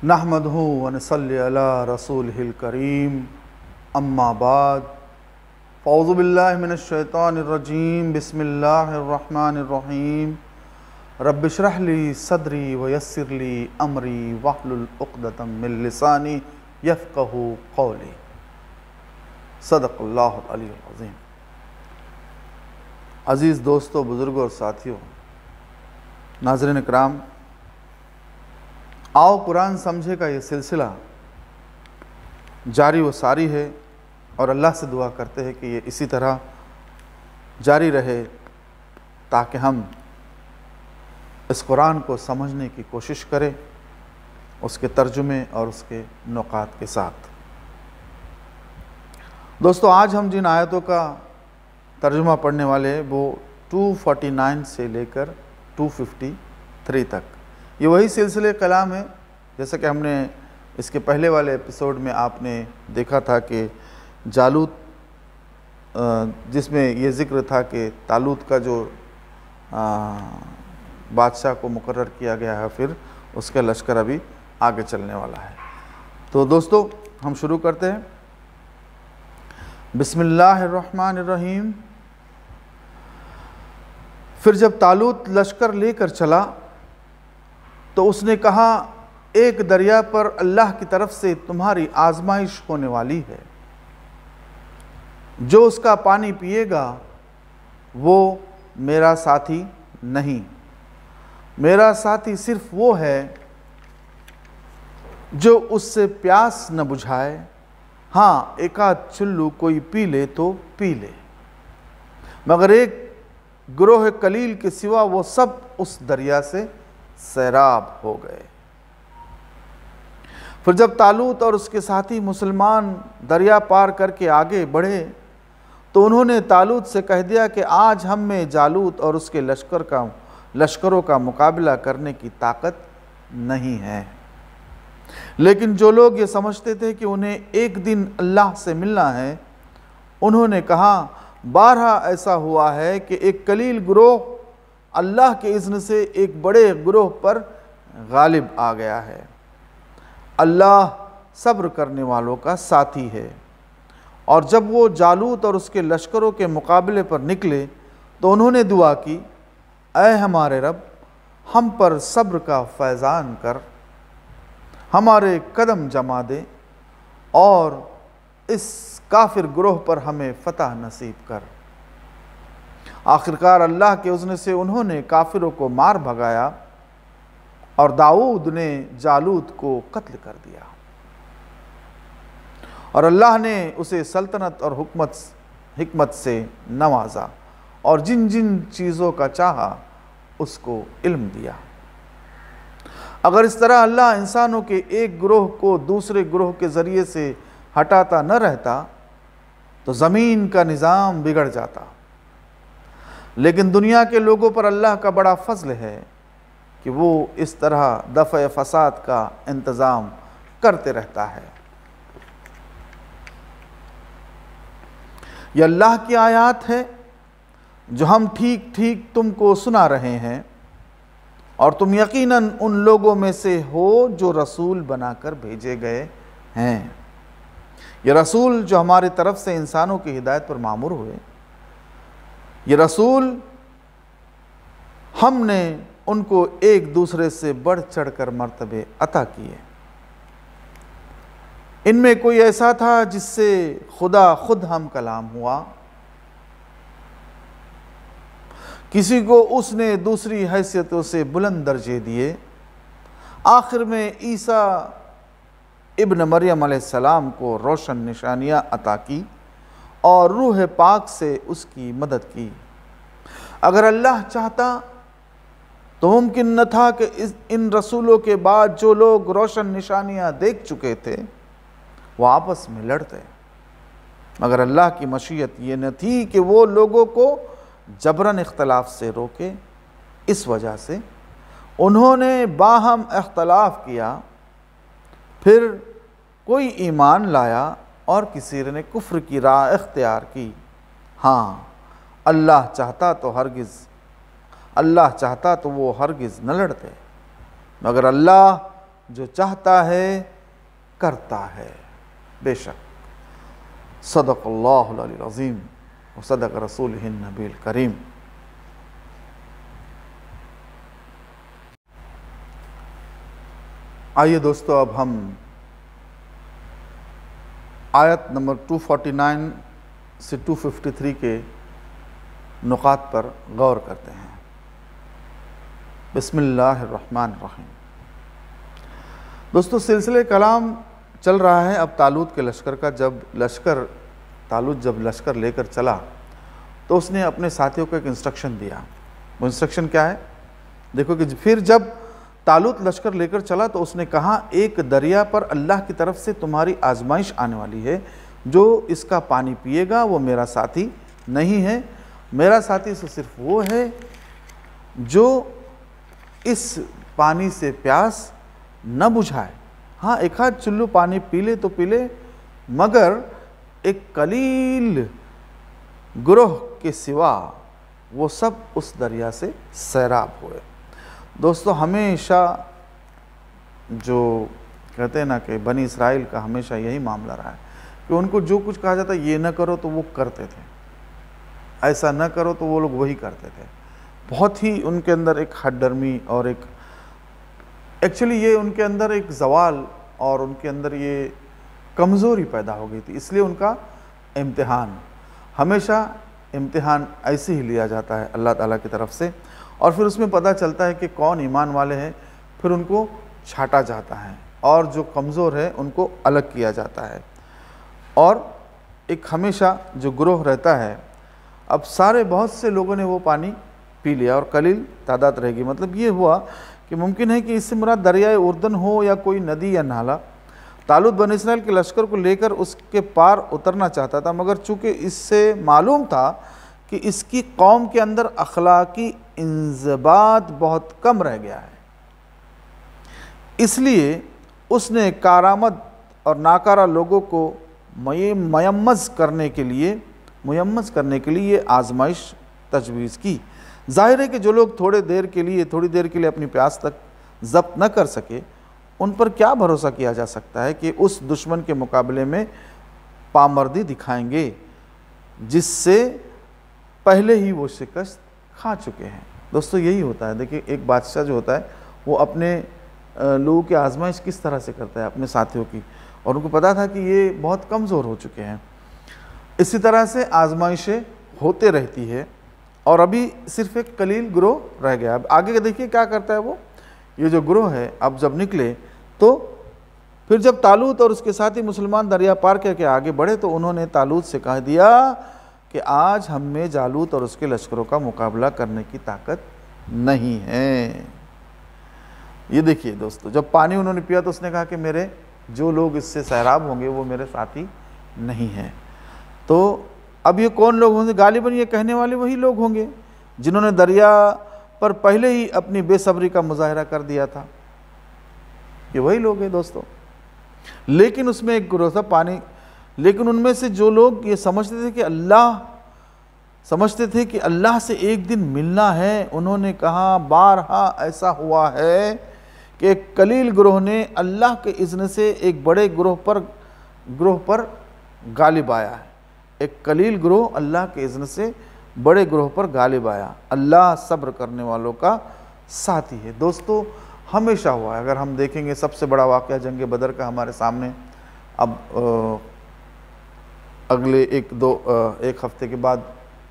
नहमदहु व नसल्ली अला रसूलिहिल करीम अम्मा बाद फ़ौज़ु बिल्लाहि मिनश शैतानिर रजीम बिस्मिल्लाहिर्रहमानिर्रहीम रब्बि इश्रह ली सदरी व यस्सिर ली अमरी वहलुल उक़दतम मिन लिसानी यफ़क़हू क़ौली। सदक़ल्लाहुल अलीयुल अज़ीम। अज़ीज़ दोस्तों, बुज़ुर्गों और साथियों, नाज़रीन इकराम, आओ कुरान समझे का ये सिलसिला जारी व सारी है और अल्लाह से दुआ करते हैं कि ये इसी तरह जारी रहे ताकि हम इस कुरान को समझने की कोशिश करें, उसके तर्जुमे और उसके नुकात के साथ। दोस्तों, आज हम जिन आयतों का तर्जुमा पढ़ने वाले वो 249 से लेकर 253 तक, ये वही सिलसिले कलाम है जैसा कि हमने इसके पहले वाले एपिसोड में आपने देखा था कि जालूत, जिसमें ये ज़िक्र था कि तालूत का जो बादशाह को मुकर्रर किया गया है, फिर उसका लश्कर अभी आगे चलने वाला है। तो दोस्तों, हम शुरू करते हैं। बिस्मिल्लाहिर्रहमानिर्रहीम। फिर जब तालूत लश्कर लेकर चला तो उसने कहा, एक दरिया पर अल्लाह की तरफ से तुम्हारी आजमाइश होने वाली है। जो उसका पानी पिएगा वो मेरा साथी नहीं, मेरा साथी सिर्फ वो है जो उससे प्यास न बुझाए। हाँ, एक आध चुल्लू कोई पी ले तो पी ले, मगर एक गिरोह कलील के सिवा वो सब उस दरिया से सैराब हो गए। फिर जब तालूत और उसके साथी मुसलमान दरिया पार करके आगे बढ़े तो उन्होंने तालूत से कह दिया कि आज हम में जालूत और उसके लश्करों का मुकाबला करने की ताकत नहीं है। लेकिन जो लोग ये समझते थे कि उन्हें एक दिन अल्लाह से मिलना है, उन्होंने कहा, 12 ऐसा हुआ है कि एक कलील गिरोह अल्लाह के इज़्न से एक बड़े गिरोह पर गालिब आ गया है। अल्लाह सब्र करने वालों का साथी है। और जब वो जालूत और उसके लश्करों के मुकाबले पर निकले तो उन्होंने दुआ की, ऐ हमारे रब, हम पर सब्र का फैज़ान कर, हमारे कदम जमा दे और इस काफिर गिरोह पर हमें फ़तह नसीब कर। आखिरकार अल्लाह के उज़्न से उन्होंने काफिरों को मार भगाया और दाऊद ने जालूत को कत्ल कर दिया और अल्लाह ने उसे सल्तनत और हिकमत से नवाजा और जिन जिन चीज़ों का चाहा उसको इल्म दिया। अगर इस तरह अल्लाह इंसानों के एक गिरोह को दूसरे गिरोह के ज़रिए से हटाता न रहता तो ज़मीन का निज़ाम बिगड़ जाता। लेकिन दुनिया के लोगों पर अल्लाह का बड़ा फ़ज़्ल है कि वो इस तरह दफ़े फ़साद का इंतज़ाम करते रहता है। ये अल्लाह की आयत है जो हम ठीक ठीक तुमको सुना रहे हैं और तुम यकीनन उन लोगों में से हो जो रसूल बनाकर भेजे गए हैं। ये रसूल जो हमारी तरफ से इंसानों की हिदायत पर मामूर हुए, ये रसूल हमने उनको एक दूसरे से बढ़ चढ़कर मर्तबे अता किए। इनमें कोई ऐसा था जिससे खुदा खुद हम कलाम हुआ, किसी को उसने दूसरी हैसियतों से बुलंद दर्जे दिए। आखिर में ईसा इब्न मरियम अलैहिस्सलाम को रोशन निशानियाँ अता की और रूह पाक से उसकी मदद की। अगर अल्लाह चाहता तो मुमकिन न था कि इन रसूलों के बाद जो लोग रोशन निशानियाँ देख चुके थे वो आपस में लड़ते, मगर अल्लाह की मशीयत ये न थी कि वो लोगों को जबरन इख्तलाफ से रोके। इस वजह से उन्होंने बाहम इख्तलाफ किया, फिर कोई ईमान लाया और किसी ने कुफ्र की राह इख्तियार की। हाँ, अल्लाह चाहता तो वो हरगिज़ न लड़ते, मगर अल्लाह जो चाहता है करता है। बेशक सदक़ल्लाहुल अलीयुल अज़ीम व सदक़ रसूलुहुन नबील करीम। आइए दोस्तों, अब हम आयत नंबर 249 से 253 के नुकात पर गौर करते हैं। बिस्मिल्लाहिर्रहमानिर्रहीम। दोस्तों, सिलसिले कलाम चल रहा है अब तालूत के लश्कर का। तालूत जब लश्कर लेकर चला तो उसने अपने साथियों को एक इंस्ट्रक्शन दिया। वो इंस्ट्रक्शन क्या है? देखो कि फिर जब तालूत लश्कर लेकर चला तो उसने कहा, एक दरिया पर अल्लाह की तरफ से तुम्हारी आजमाइश आने वाली है। जो इसका पानी पिएगा वो मेरा साथी नहीं है। मेरा साथी तो सिर्फ वो है जो इस पानी से प्यास न बुझाए। हाँ, एक आध चुल्लू पानी पी ले तो पी ले, मगर एक कलील गुरोह के सिवा वो सब उस दरिया से सैराब हुए। दोस्तों, हमेशा जो कहते हैं ना कि बनी इसराइल का हमेशा यही मामला रहा है कि उनको जो कुछ कहा जाता है ये न करो तो वो करते थे, ऐसा न करो तो वो लोग वही करते थे। बहुत ही उनके अंदर एक हठधर्मी और एक एक्चुअली ये उनके अंदर एक जवाल और उनके अंदर ये कमज़ोरी पैदा हो गई थी। इसलिए उनका इम्तिहान हमेशा इम्तिहान ऐसे ही लिया जाता है अल्लाह ताला की तरफ से, और फिर उसमें पता चलता है कि कौन ईमान वाले हैं, फिर उनको छांटा जाता है और जो कमज़ोर है उनको अलग किया जाता है। और एक हमेशा जो ग्रोह रहता है, अब सारे बहुत से लोगों ने वो पानी पी लिया और कलील तादाद रहेगी। मतलब ये हुआ कि मुमकिन है कि इससे मुराद दरियाए उर्दन हो या कोई नदी या नाला। तालूत बनी इसराइल के लश्कर को लेकर उसके पार उतरना चाहता था, मगर चूँकि इससे मालूम था कि इसकी कौम के अंदर अखलाकी इंज़बात बहुत कम रह गया है, इसलिए उसने कारामद और नाकारा लोगों को मुयम्मज़ करने के लिए ये आजमाइश तजवीज़ की। जाहिर है कि जो लोग थोड़ी देर के लिए अपनी प्यास तक ज़ब्त न कर सके, उन पर क्या भरोसा किया जा सकता है कि उस दुश्मन के मुकाबले में पामर्दी दिखाएंगे जिससे पहले ही वो शिकस्त खा चुके हैं। दोस्तों, यही होता है। देखिए, एक बादशाह जो होता है वो अपने लोगों की आजमाइश किस तरह से करता है, अपने साथियों की, और उनको पता था कि ये बहुत कमज़ोर हो चुके हैं। इसी तरह से आजमाइशें होते रहती है और अभी सिर्फ एक कलील ग्रोह रह गया। अब आगे देखिए क्या करता है वो, ये जो ग्रोह है अब जब निकले तो फिर जब तालूत और उसके साथी मुसलमान दरिया पार करके आगे बढ़े तो उन्होंने तालूत से कह दिया कि आज हम में जालूत और उसके लश्करों का मुकाबला करने की ताकत नहीं है। ये देखिए दोस्तों, जब पानी उन्होंने पिया तो उसने कहा कि मेरे जो लोग इससे सैराब होंगे वो मेरे साथी नहीं हैं। तो अब ये कौन लोग होंगे? गालिबन ये कहने वाले वही लोग होंगे जिन्होंने दरिया पर पहले ही अपनी बेसब्री का मुजाहरा कर दिया था। ये वही लोग हैं दोस्तों। लेकिन उसमें एक गुरोह था लेकिन उनमें से जो लोग ये समझते थे कि अल्लाह से एक दिन मिलना है, उन्होंने कहा बारहा ऐसा हुआ है कि एक कलील ग्रोह ने अल्लाह के इज़्न से एक बड़े ग्रोह पर गालिब आया है। एक कलील ग्रोह अल्लाह के इज़्न से बड़े ग्रोह पर गालिब आया। अल्लाह सब्र करने वालों का साथी है। दोस्तों, हमेशा हुआ है। अगर हम देखेंगे सबसे बड़ा वाक़या जंग बदर का हमारे सामने अब अगले एक हफ्ते के बाद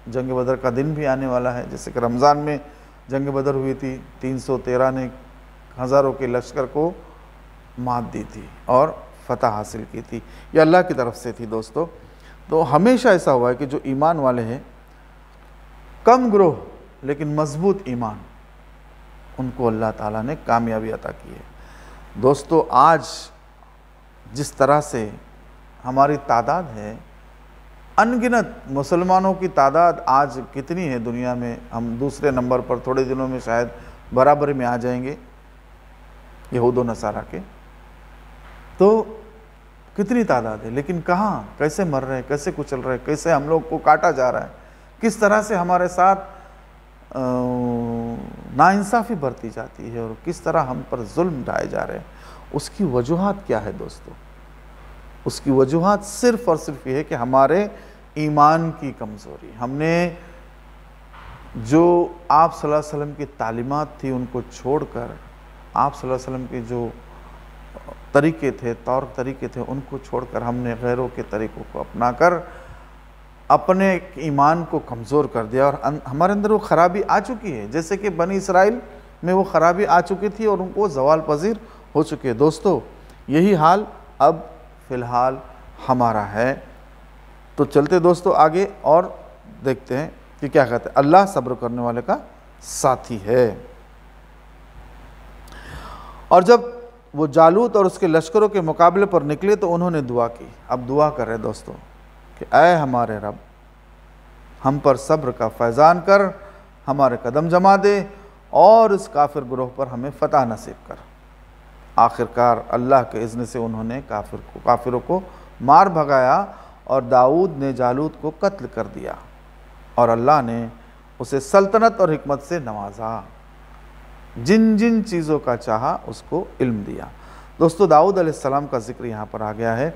जंग बदर का दिन भी आने वाला है। जैसे कि रमज़ान में जंग बदर हुई थी, 313 ने हज़ारों के लश्कर को मात दी थी और फतह हासिल की थी। ये अल्लाह की तरफ से थी दोस्तों। तो हमेशा ऐसा हुआ है कि जो ईमान वाले हैं, कम ग्रोह लेकिन मजबूत ईमान, उनको अल्लाह ताला ने कामयाबी अता की है। दोस्तों, आज जिस तरह से हमारी तादाद है, अनगिनत मुसलमानों की तादाद आज कितनी है दुनिया में, हम दूसरे नंबर पर थोड़े दिनों में शायद बराबरी में आ जाएंगे यहूद व नसारा के। तो कितनी तादाद है, लेकिन कहाँ कैसे मर रहे हैं, कैसे कुचल रहे हैं, कैसे हम लोग को काटा जा रहा है, किस तरह से हमारे साथ नाइंसाफ़ी बरती जाती है और किस तरह हम पर जुल्म ढाए जा रहे हैं, उसकी वजूहात क्या है दोस्तों? उसकी वजूहात सिर्फ़ और सिर्फ ये है कि हमारे ईमान की कमज़ोरी। हमने जो आप सल्लल्लाहु अलैहि वसल्लम की तालीमात थी उनको छोड़कर, आप सल्लल्लाहु अलैहि वसल्लम के जो तरीक़े थे, तौर तरीक़े थे, उनको छोड़कर हमने गैरों के तरीक़ों को अपनाकर अपने ईमान को कमज़ोर कर दिया और हमारे अंदर वो ख़राबी आ चुकी है, जैसे कि बनी इसराइल में वो ख़राबी आ चुकी थी और उनको ज़वाल पज़ीर हो चुके हैं। दोस्तों, यही हाल अब फ़िलहाल हमारा है। तो चलते दोस्तों आगे और देखते हैं कि क्या कहते हैं। अल्लाह सब्र करने वाले का साथी है। और जब वो जालूत और उसके लश्करों के मुकाबले पर निकले तो उन्होंने दुआ की। अब दुआ कर रहे दोस्तों कि ऐ हमारे रब, हम पर सब्र का फैज़ान कर, हमारे कदम जमा दे और इस काफिर ग्रोह पर हमें फ़तह नसीब कर। आखिरकार अल्लाह के इज़्न से उन्होंने काफिरों को मार भगाया और दाऊद ने जालूत को कत्ल कर दिया और अल्लाह ने उसे सल्तनत और हिकमत से नवाजा, जिन जिन चीज़ों का चाहा उसको इल्म दिया। दोस्तों, दाऊद अलैहिस्सलाम का जिक्र यहाँ पर आ गया है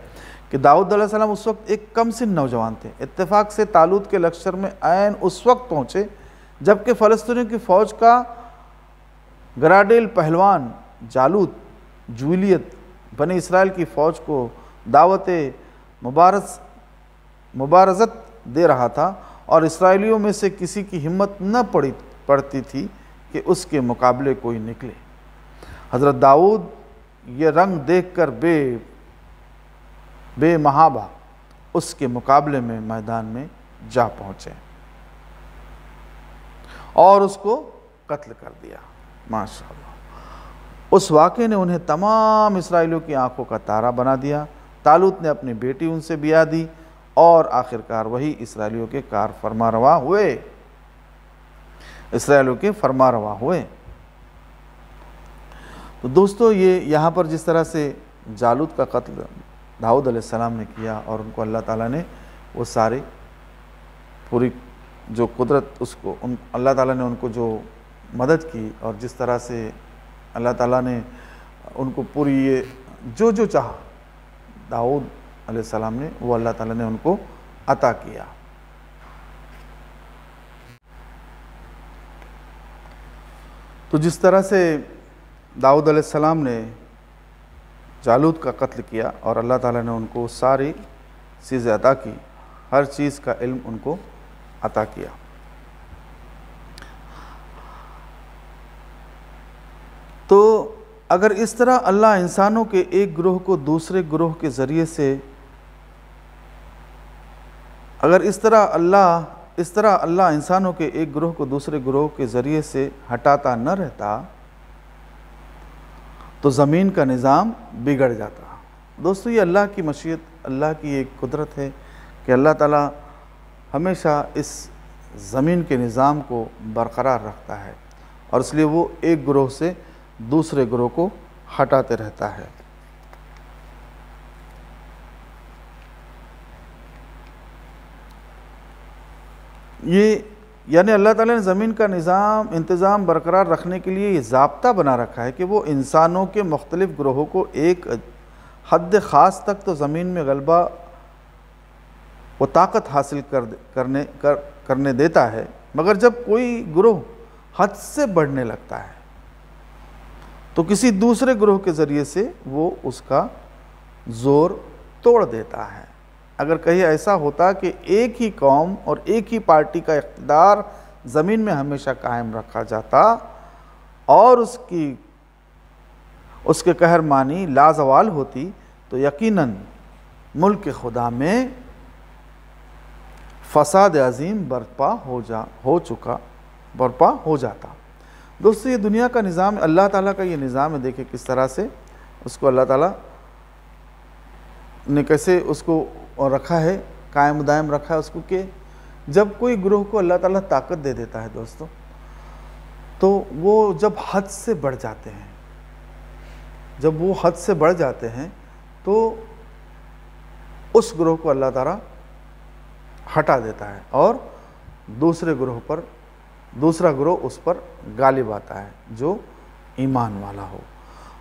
कि दाऊद अलैहिस्सलाम उस वक्त एक कम सिन नौजवान थे। इत्तेफाक से तालूत के लश्कर में ऐन उस वक्त पहुँचे जबकि फ़लस्तीनियों की फ़ौज का गराडेल पहलवान जालूत जूलियत बनी इसराइल की फ़ौज को दावत मुबारज़त दे रहा था और इसराइलियों में से किसी की हिम्मत न पड़ती थी कि उसके मुकाबले कोई निकले। हज़रत दाऊद ये रंग देखकर बेमहाबा उसके मुकाबले में मैदान में जा पहुँचे और उसको कत्ल कर दिया। माशाअल्लाह, उस वाक़े ने उन्हें तमाम इसराइलियों की आंखों का तारा बना दिया। तालूत ने अपनी बेटी उनसे ब्याह दी और आखिरकार वही इसराइलियों के फरमारवा हुए। तो दोस्तों, ये यहाँ पर जिस तरह से जालूत का कत्ल दाऊद अलैहिस्सलाम ने किया और उनको अल्लाह ताला ने वो सारी पूरी जो कुदरत अल्लाह ताला ने उनको जो मदद की और जिस तरह से अल्लाह ताला ने उनको पूरी ये जो चाहा दाऊद अलैहिस्सलाम ने, वो अल्लाह ताला ने उनको अता किया। तो जिस तरह से दाऊद अलैहिस्सलाम ने जालूत का कत्ल किया और अल्लाह ताला ने उनको सारी चीज़ें अता की, हर चीज़ का इल्म उनको अता किया। तो अगर इस तरह अल्लाह इंसानों के एक ग्रोह को दूसरे ग्रोह के ज़रिए से इस तरह अल्लाह इंसानों के एक ग्रोह को दूसरे ग्रोह के ज़रिए से हटाता न रहता तो ज़मीन का निज़ाम बिगड़ जाता। दोस्तों, ये अल्लाह की मशीयत, अल्लाह की एक कुदरत है कि अल्लाह ताला हमेशा इस ज़मीन के निज़ाम को बरकरार रखता है और इसलिए वो एक ग्रोह से दूसरे ग्रोह को हटाते रहता है। ये यानी अल्लाह ताला ने ज़मीन का इंतज़ाम बरकरार रखने के लिए ये ज़ाब्ता बना रखा है कि वो इंसानों के मुख्तलिफ़ ग्रोहों को एक हद ख़ास तक तो ज़मीन में गलबा वो ताकत हासिल करने देता है, मगर जब कोई ग्रोह हद से बढ़ने लगता है तो किसी दूसरे ग्रोह के ज़रिए से वो उसका ज़ोर तोड़ देता है। अगर कहीं ऐसा होता कि एक ही कौम और एक ही पार्टी का इख्तिदार ज़मीन में हमेशा कायम रखा जाता और उसके कहरमानी लाजवाल होती तो यकीनन मुल्क खुदा में फसाद अज़ीम बर्पा हो जाता। दोस्तों, ये दुनिया का निज़ाम, अल्लाह ताला का ये निज़ाम है। देखिए किस तरह से उसको अल्लाह ताला ने कैसे उसको रखा है, कायम दायम रखा है उसको, कि जब कोई ग्रोह को अल्लाह ताला ताकत दे देता है दोस्तों, तो वो जब हद से बढ़ जाते हैं, तो उस ग्रोह को अल्लाह ताला हटा देता है और दूसरे ग्रोह पर दूसरा गिरोह उस पर गालिब आता है जो ईमान वाला हो।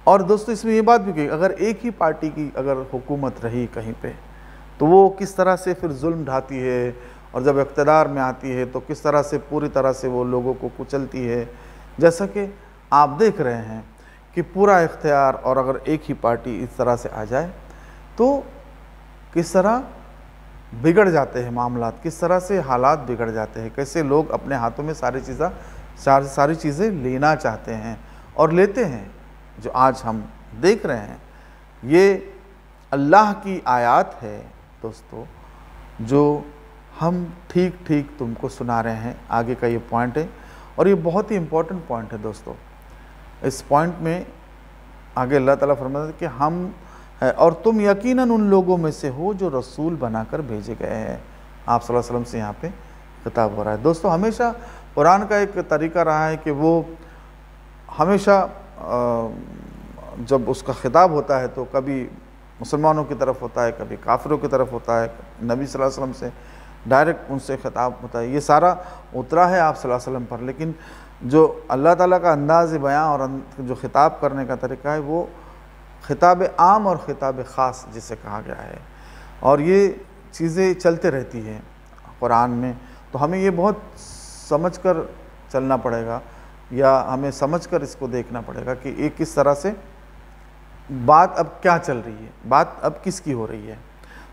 और दोस्तों इसमें ये बात भी कही, अगर एक ही पार्टी की अगर हुकूमत रही कहीं पे तो वो किस तरह से फिर जुल्म ढाती है, और जब इक़्तिदार में आती है तो किस तरह से पूरी तरह से वो लोगों को कुचलती है। जैसा कि आप देख रहे हैं कि पूरा इख्तियार और अगर एक ही पार्टी इस तरह से आ जाए तो किस तरह बिगड़ जाते हैं मामलात, किस तरह से हालात बिगड़ जाते हैं, कैसे लोग अपने हाथों में सारी चीज़ें लेना चाहते हैं और लेते हैं। जो आज हम देख रहे हैं ये अल्लाह की आयत है दोस्तों, जो हम ठीक ठीक तुमको सुना रहे हैं। आगे का ये पॉइंट है और ये बहुत ही इम्पोर्टेंट पॉइंट है दोस्तों। इस पॉइंट में आगे अल्लाह ताला फरमाता है कि हम है और तुम यकीनन उन लोगों में से हो जो रसूल बनाकर भेजे गए हैं। आप सल्लल्लाहु अलैहि वसल्लम से यहाँ पे खिताब हो रहा है। दोस्तों हमेशा कुरान का एक तरीका रहा है कि वो हमेशा जब उसका खिताब होता है तो कभी मुसलमानों की तरफ होता है, कभी काफिरों की तरफ होता है, नबी सल्लल्लाहु अलैहि वसल्लम से डायरेक्ट उनसे खिताब होता है। ये सारा उतरा है आप सल्लल्लाहु अलैहि वसल्लम पर, लेकिन जो अल्लाह ताला का अंदाज़ बयां और जो खिताब करने का तरीका है वो खिताब आम और खिताब ख़ास जिसे कहा गया है। और ये चीज़ें चलते रहती हैं कुरान में, तो हमें ये बहुत समझ कर चलना पड़ेगा या हमें समझ कर इसको देखना पड़ेगा कि ये किस तरह से बात अब क्या चल रही है, बात अब किसकी हो रही है।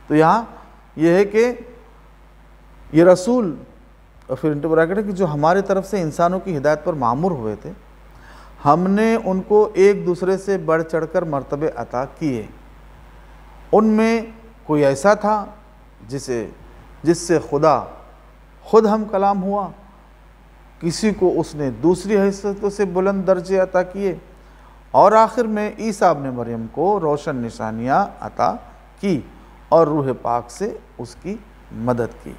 तो यहाँ ये है कि ये रसूल और फिर इंटू ब्रैकेट है कि जो हमारी तरफ से इंसानों की हिदायत पर मामूर हुए थे, हमने उनको एक दूसरे से बढ़ चढ़कर मर्तबे अता किए। उनमें कोई ऐसा था जिससे खुदा खुद हम कलाम हुआ, किसी को उसने दूसरी हैसियतों से बुलंद दर्जे अता किए, और आखिर में ईसा इब्न मरियम को रोशन निशानियाँ अता की और रूह पाक से उसकी मदद की।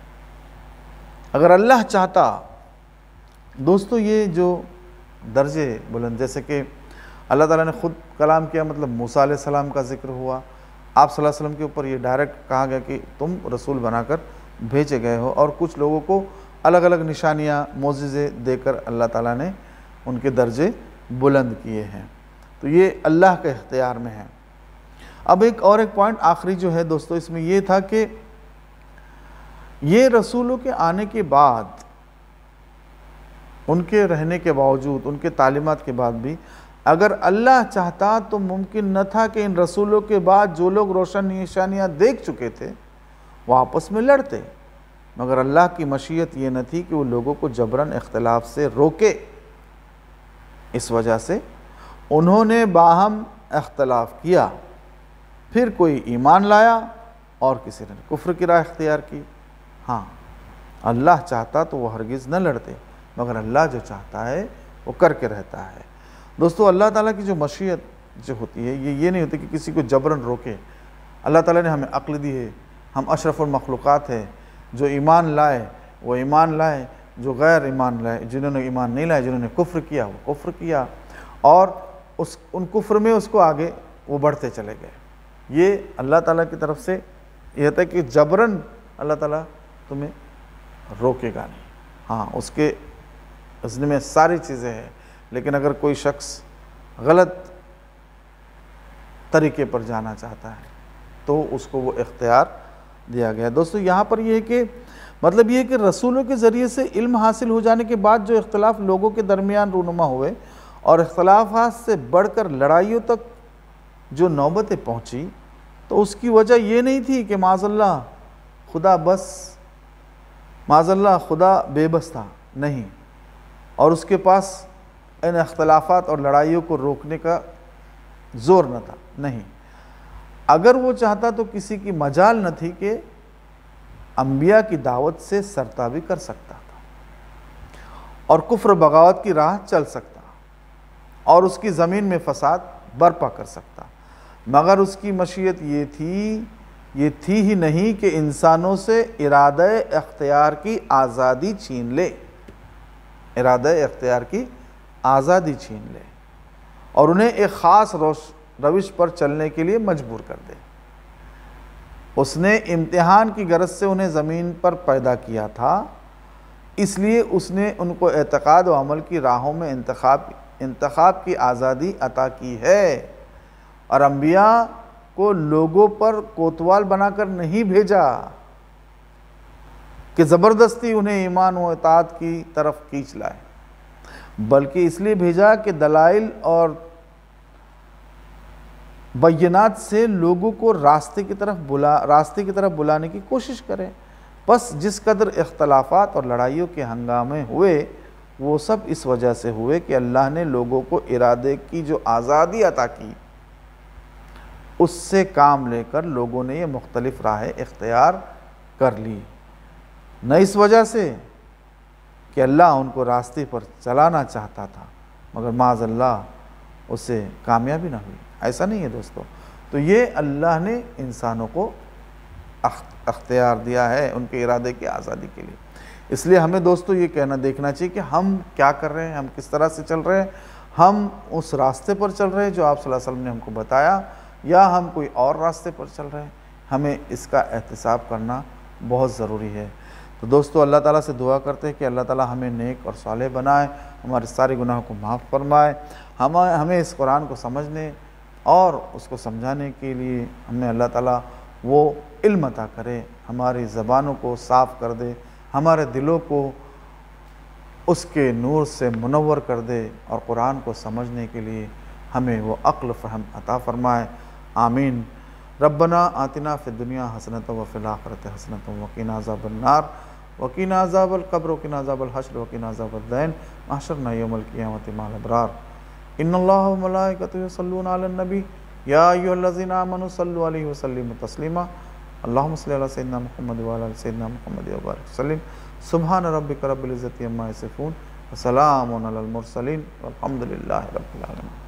अगर अल्लाह चाहता दोस्तों, ये जो दर्जे बुलंद, जैसे कि अल्लाह ताला ने ख़ुद कलाम किया, मतलब मूसा अलैहिस्सलाम का जिक्र हुआ, आप सल्लल्लाहु अलैहि वसल्लम के ऊपर ये डायरेक्ट कहा गया कि तुम रसूल बनाकर भेजे गए हो, और कुछ लोगों को अलग अलग निशानियाँ मोज़िज़े देकर अल्लाह ताला ने उनके दर्जे बुलंद किए हैं। तो ये अल्लाह के इख्तियार में है। अब एक पॉइंट आखिरी जो है दोस्तों इसमें ये था कि ये रसूलों के आने के बाद, उनके रहने के बावजूद, उनके तालीमात के बाद भी अगर अल्लाह चाहता तो मुमकिन न था कि इन रसूलों के बाद जो लोग रोशन निशानियाँ देख चुके थे वो आपस में लड़ते, मगर अल्लाह की मशीयत ये न थी कि वो लोगों को जबरन इख्तिलाफ से रोके। इस वजह से उन्होंने बाहम इख्तिलाफ किया, फिर कोई ईमान लाया और किसी ने कुफ्र की राह इख्तियार की। हाँ, अल्लाह चाहता तो वो हरगिज़ न लड़ते, मगर अल्लाह जो चाहता है वो करके रहता है। दोस्तों अल्लाह ताला की जो मशीयत जो होती है ये नहीं होती कि किसी को जबरन रोके। अल्लाह ताला ने हमें अक्ल दी है, हम अशरफुल मखलूक़ात है, जो ईमान लाए वो ईमान लाए, जो गैर ईमान लाए, जिन्होंने ईमान नहीं लाए, जिन्होंने कुफ्र किया वो कुफ्र किया, और उन कुफ्र में उसको आगे वो बढ़ते चले गए। ये अल्लाह ताला की तरफ से यह था कि जबरन अल्लाह ताला तुम्हें रोकेगा नहीं। हाँ, उसके इज़्न में सारी चीज़ें हैं, लेकिन अगर कोई शख्स गलत तरीके पर जाना चाहता है तो उसको वो इख्तियार दिया गया। दोस्तों यहाँ पर यह है कि मतलब ये है कि रसूलों के ज़रिए से इल्म हासिल हो जाने के बाद जो इख्तिलाफ लोगों के दरमियान रूनुमा हुए और इख्तिलाफ़ात से बढ़कर लड़ाइयों तक जो नौबतें पहुँची, तो उसकी वजह ये नहीं थी कि माज़अल्लाह खुदा बेबस था, नहीं, और उसके पास इन इख्तिलाफ़ात और लड़ाइयों को रोकने का ज़ोर न था, नहीं। अगर वो चाहता तो किसी की मजाल न थी कि अंबिया की दावत से सरताबी कर सकता था और कुफ्र बगावत की राह चल सकता और उसकी ज़मीन में फ़साद बर्पा कर सकता, मगर उसकी मशीयत ये थी ही नहीं कि इंसानों से इरादा इख्तियार की आज़ादी छीन ले, इरादा इख्तियार की आज़ादी छीन ले और उन्हें एक ख़ास रविश पर चलने के लिए मजबूर कर दे। उसने इम्तिहान की गरज से उन्हें ज़मीन पर पैदा किया था इसलिए उसने उनको एतक़ाद व अमल की राहों में इंतखाब की आज़ादी अता की है, और अम्बिया को लोगों पर कोतवाल बनाकर नहीं भेजा कि ज़बरदस्ती उन्हें ईमान व इताअत की तरफ खींच लाए, बल्कि इसलिए भेजा कि दलाइल और बय्यनात से लोगों को रास्ते की तरफ बुलाने की कोशिश करें। बस जिस कदर इख्तलाफात और लड़ाइयों के हंगामे हुए वो सब इस वजह से हुए कि अल्लाह ने लोगों को इरादे की जो आज़ादी अता की उससे काम लेकर लोगों ने ये मुख्तलिफ राहें इख्तियार कर ली, न इस वजह से कि अल्लाह उनको रास्ते पर चलाना चाहता था मगर माज़अल्लाह उससे कामयाबी ना हुई। ऐसा नहीं है दोस्तों। तो ये अल्लाह ने इंसानों को अख्तियार दिया है उनके इरादे की आज़ादी के लिए। इसलिए हमें दोस्तों ये कहना देखना चाहिए कि हम क्या कर रहे हैं, हम किस तरह से चल रहे हैं, हम उस रास्ते पर चल रहे हैं जो आप सल्लल्लाहु अलैहि वसल्लम ने हमको बताया, या हम कोई और रास्ते पर चल रहे हैं। हमें इसका एहतिसाब करना बहुत ज़रूरी है। तो दोस्तों अल्लाह ताला से दुआ करते हैं कि अल्लाह ताला हमें नेक और सालेह बनाए, हमारे सारे गुनाहों को माफ़ फरमाए, हमें इस कुरान को समझने और उसको समझाने के लिए हमें अल्लाह ताला वो इल्म अता करे, हमारी ज़बानों को साफ़ कर दे, हमारे दिलों को उसके नूर से मुनव्वर कर दे, और कुरान को समझने के लिए हमें वो अक्ल फ़हम अता फ़रमाए। आमीन। रब्बना आतिना फ़िद दुनिया हसनतन व फ़िल आखिरति हसनतन व क़िना अज़ाबन नार व क़िना अज़ाबल क़ब्र व क़िना अज़ाबल हश्र व क़िना अज़ाबद दैन महशरना यौमल क़ियामति मअल अबरार। इन्नल्लाह व मलाइकतहु युसल्लूना अलन नबी या अय्युहल्लज़ीना आमनू सल्लु अलैहि व सल्लिमू तस्लीमा। अल्लाहुम्मा सल्लि अला सय्यिदिना मुहम्मद व अला सय्यिदिना मुहम्मद व बारिक वसल्लिम। सुब्हान रब्बिका रब्बिल इज़्ज़ति अम्मा यसिफून व सलामुन अलल मुरसलीन वल्हम्दुलिल्लाहि रब्बिल आलमीन।